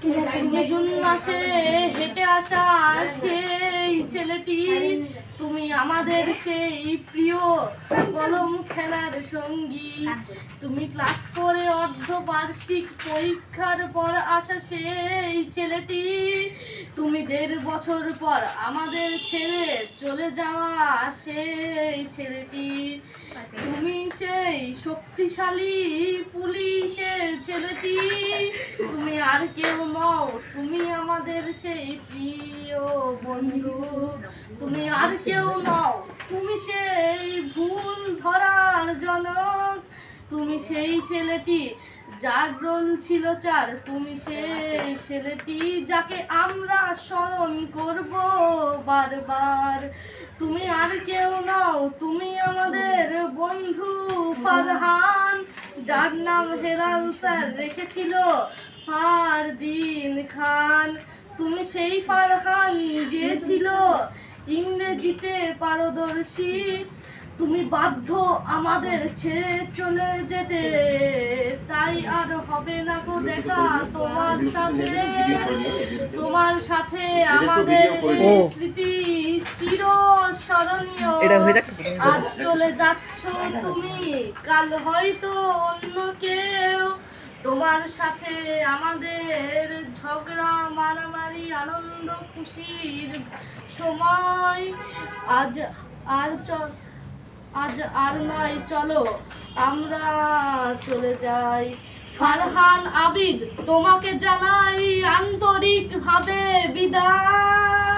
তুমি জুন মাসে হেঁটে আসা সেই ছেলেটি, তুমি আমাদের সেই প্রিয় কলম খেলার সঙ্গী। তুমি ক্লাস 4-এ অর্ধবার্ষিক পরীক্ষার পর আসা সেই ছেলেটি, তুমি 1.5 বছর পর আমাদের ছেড়ে চলে যাওয়া সেই ছেলেটি। তুমি সেই শক্তিশালী পুলিশের ছেলেটি, তুমি আর কেউ নও, তুমি আমাদের সেই প্রিয় বন্ধু। তুমি আর কেউ নও, তুমি সেই ভুল ধরার জনক। তুমি সেই ছেলেটি যার রোল ছিল 4, তুমি সেই ছেলেটি যাকে আমরা স্মরণ করব বারবার। তুমি আর কেউ নও, তুমি আমাদের বন্ধু ফারহান, যার নাম হেলাল স্যার রেখেছিল ফারদিন খান। তুমি সেই ফারহান যে ছিল ইংরেজিতে পারদর্শী। তুমি বাধ্য আমাদের ছেড়ে চলে যেতে, তাই আর হবে না গো দেখা তোমার সাথে। তোমার সাথে আমাদের এই স্মৃতি চিরস্মরণীয়। আজ চলে যাচ্ছ তুমি, কাল হয়তো অন্য কেউ। তোমার সাথে আমাদের ঝগড়া মারামারি আনন্দ খুশির সময় আজ আর নয়, চলো আমরা চলে যাই। ফারহান আবিদ, তোমাকে জানাই আন্তরিকভাবে বিদায়।